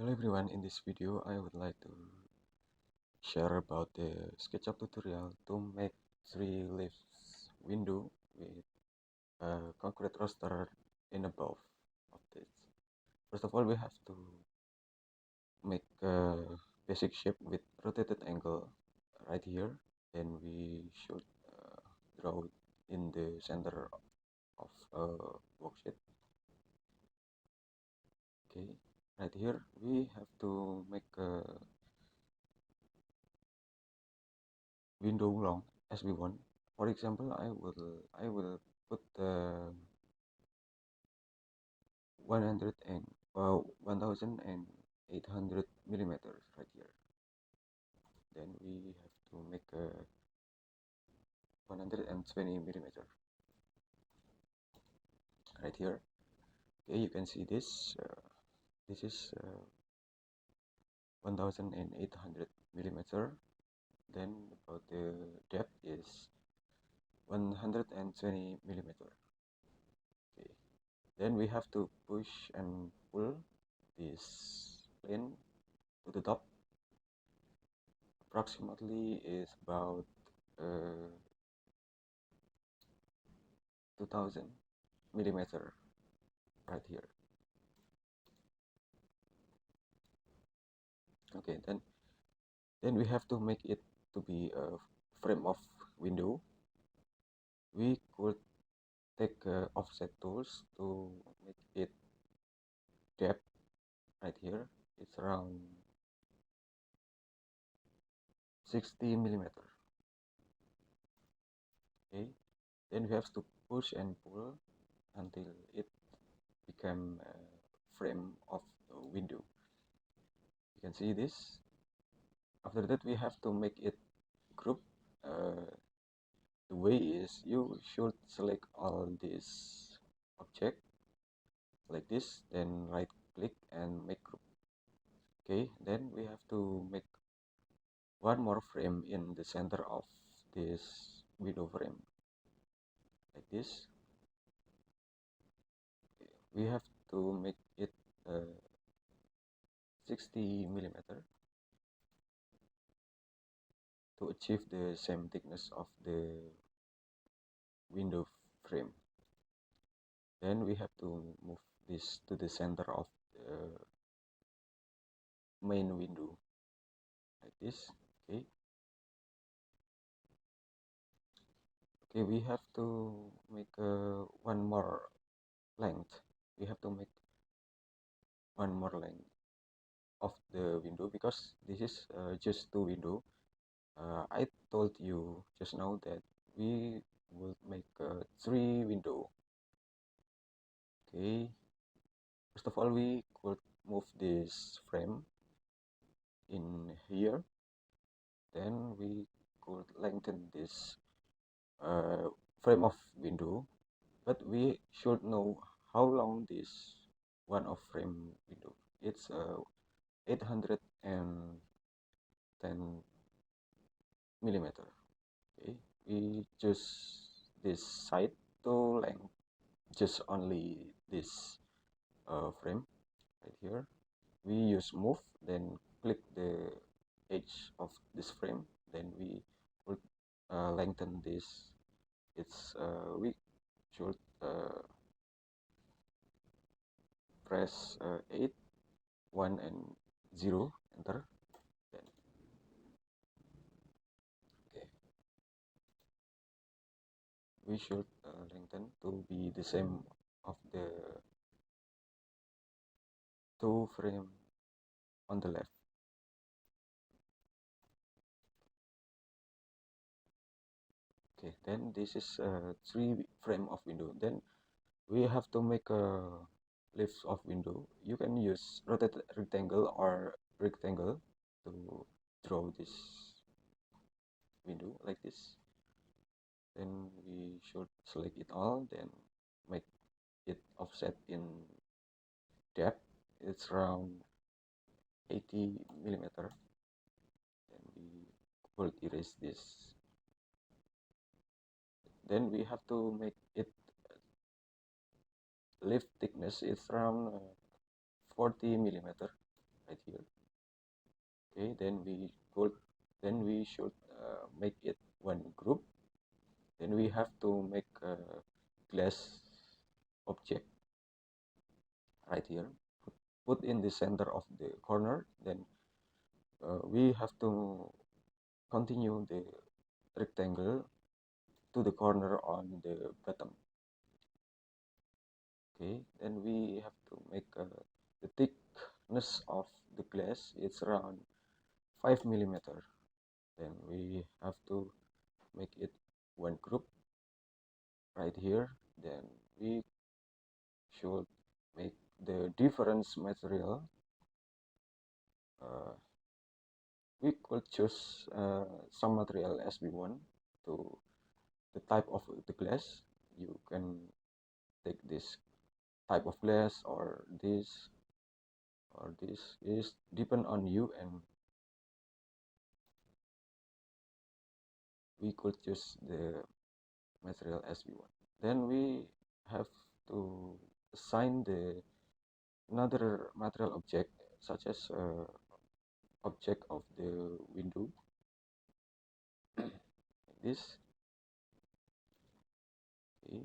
Hello everyone, in this video I would like to share about the SketchUp tutorial to make 3 lifts window with a concrete roster in above of this. First of all, we have to make a basic shape with rotated angle right here. Then we should draw it in the center of a worksheet. Okay, right here we have to make a window long as we want. For example, I will put 1800 millimeters right here. Then we have to make a 120 millimeter right here. Okay, you can see this. This is 1800 millimeter. Then about the depth is 120 millimeter. Okay. Then we have to push and pull this plane to the top. Approximately is about 2000 millimeter right here. Okay, then we have to make it to be a frame of window. We could take offset tools to make it depth right here. It's around 60 millimeter. Okay, then we have to push and pull until it become a frame of the window. You can see this. After that, we have to make it group. The way is you should select all this object like this, then right click and make group. Okay, then we have to make one more frame in the center of this window frame like this. We have to make it 60 millimeter to achieve the same thickness of the window frame. Then we have to move this to the center of the main window like this. Okay, we have to make one more length. We have to make one more length of the window because this is just 2 window. I told you just now that we will make 3 window. Okay, first of all, we could move this frame in here. Then we could lengthen this frame of window, but we should know how long this one of frame window. It's 810 millimeter. Okay, we choose this side to length just only this frame right here. We use move, then click the edge of this frame, then we will lengthen this. It's we should press 8 1 and 0 enter. Then okay, we should lengthen to be the same of the 2 frame on the left. Okay, then this is 3 frame of window. Then we have to make a lifts of window. You can use rotated rectangle or rectangle to draw this window like this. Then we should select it all, then make it offset in depth. It's around 80 millimeter. Then we will erase this. Then we have to make it lift thickness is around 40 millimeter right then we should make it one group. Then we have to make a glass object right here, put in the center of the corner. Then we have to continue the rectangle to the corner on the bottom. Okay, then we have to make the thickness of the glass. It's around 5 millimeter. Then we have to make it one group right here. Then we should make the difference material. We could choose some material as we want to the type of the glass. You can take this type of glass or this is depend on you, and we could choose the material as we want. Then we have to assign the another material object, such as object of the window like this. Okay,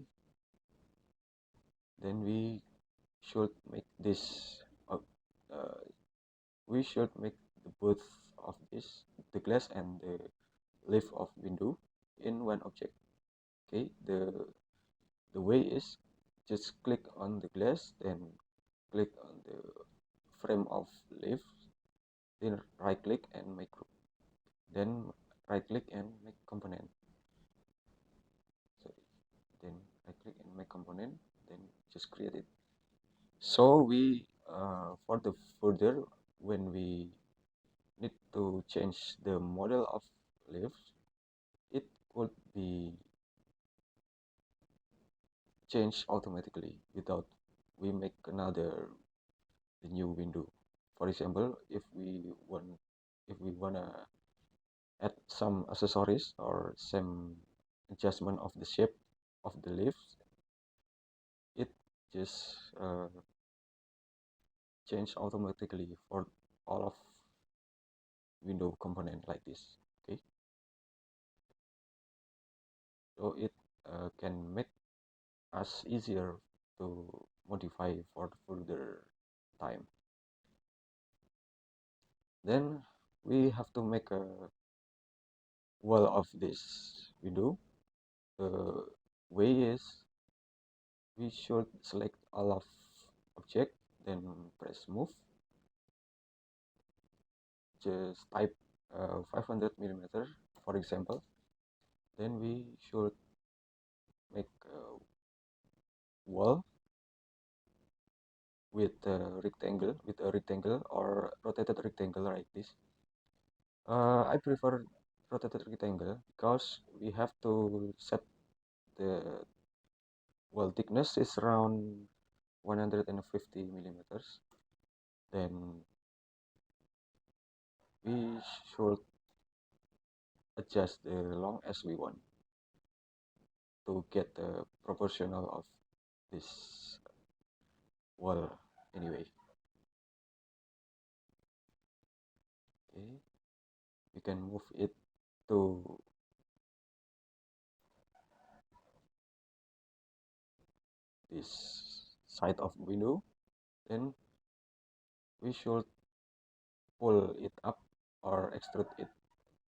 then we should make this we should make the both of this, the glass and the leaf of window, in one object. Okay, the way is just click on the glass, then click on the frame of leaf, then right click and make group, then right click and make component. Sorry, then right click and make component, then just create it. So we for the further, when we need to change the model of leaf, it could be changed automatically without we make another the new window. For example, if we wanna add some accessories or some adjustment of the shape of the leaves, it just change automatically for all of window component like this. Okay, so it can make us easier to modify for further time. Then we have to make a wall of this window. The way is we should select all of object, then press move, just type 500 millimeter for example. Then we should make a wall with a rectangle or rotated rectangle like this. I prefer rotated rectangle because we have to set the wall thickness is around 150 millimeters. Then we should adjust the long as we want to get the proportional of this wall anyway. Okay, we can move it to this side of window. Then we should pull it up or extrude it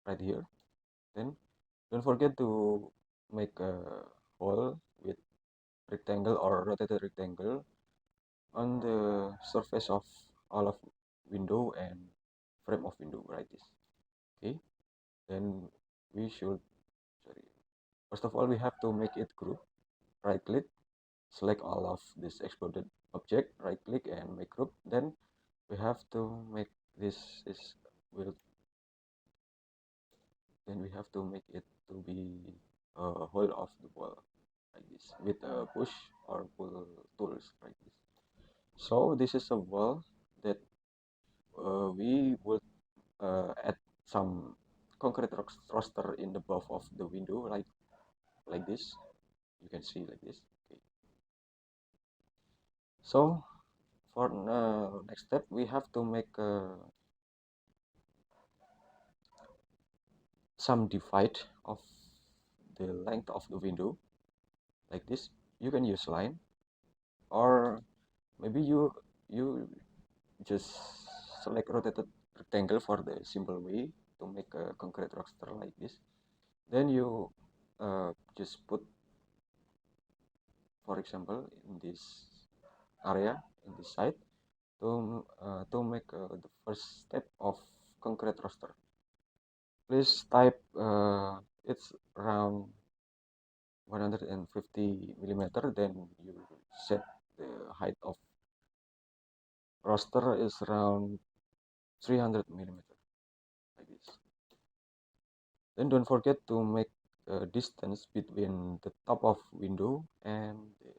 right here. Then don't forget to make a hole with rectangle or rotated rectangle on the surface of all of window and frame of window like this. Okay, then we should first of all we have to make it group. Right click, select all of this exploded object, right click and make group. Then we have to make this will then we have to make it to be a whole of the wall like this with a push or pull tools like this. So this is a wall that we would add some concrete roster in the above of the window like this. You can see like this. Okay. So for next step we have to make some divide of the length of the window like this. You can use line, or maybe you just select rotated rectangle for the simple way to make a concrete roster like this. Then you just put, for example, in this area, in this side, to make the first step of concrete roster. Please type it's around 150 millimeter. Then you set the height of roster is around 300 millimeter like this. Then don't forget to make a distance between the top of window and the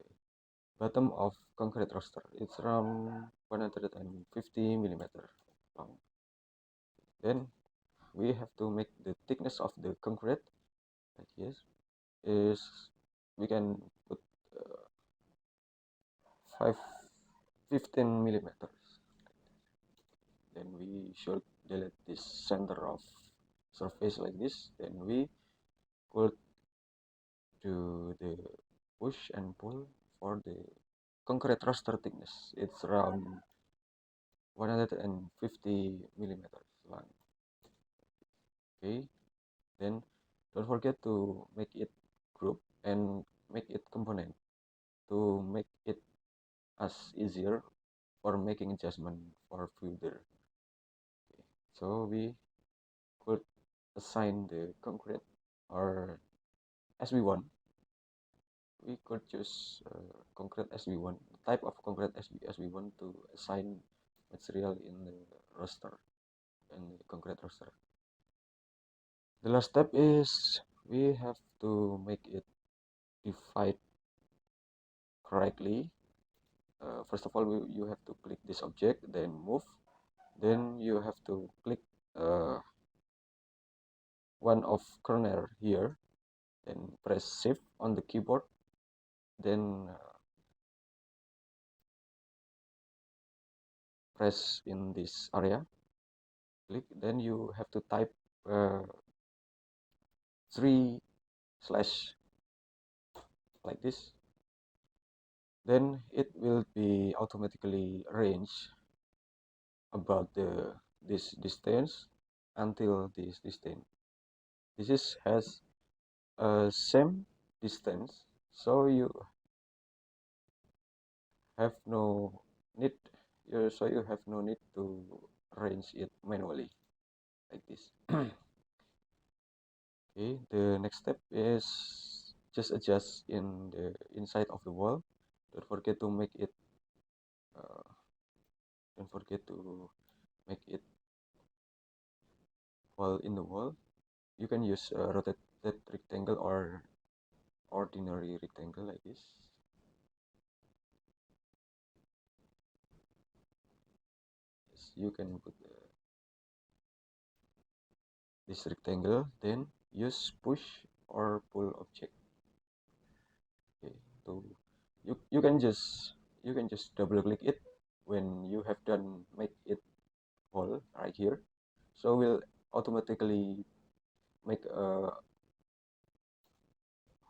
bottom of concrete roster. It's around 150 millimeter long. Then we have to make the thickness of the concrete like this. Is we can put uh, 15 millimeters. Then we should delete this center of surface like this. Then we could do the push and pull for the concrete roster thickness. It's around 150 millimeters long. Okay, then don't forget to make it group and make it component to make it as easier for making adjustment for further. Okay. So we could assign the concrete or as we want. We could choose concrete as we want, type of concrete as we want to assign material in the roster, in the concrete roster. The last step is we have to make it divide correctly. First of all, you have to click this object, then move. Then you have to click one of corner here, then press shift on the keyboard, then press in this area, click, then you have to type 3 slash like this. Then it will be automatically arranged about this distance until this distance. This has a same distance, so you have no need you have no need to arrange it manually like this. Okay, the next step is just adjust in the inside of the wall. Don't forget to make it uh, don't forget to make it wall in the wall. You can use a rotated rectangle or ordinary rectangle like this. Yes, you can put this rectangle, then use push or pull object. Okay, so you can just double click it when you have done make it hole right here, so we'll automatically make a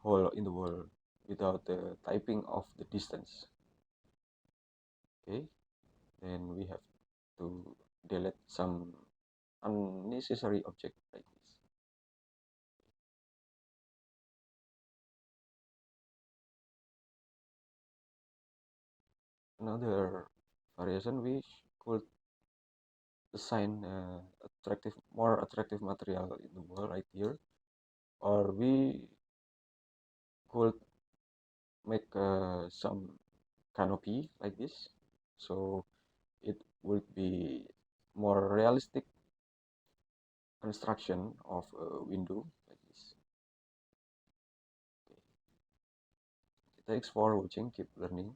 hole in the wall without the typing of the distance. Okay, then we have to delete some unnecessary object like this. Another variation, we could assign more attractive material in the wall right here, or we could make some canopy like this, so it would be more realistic construction of a window like this. Okay. Thanks for watching, keep learning.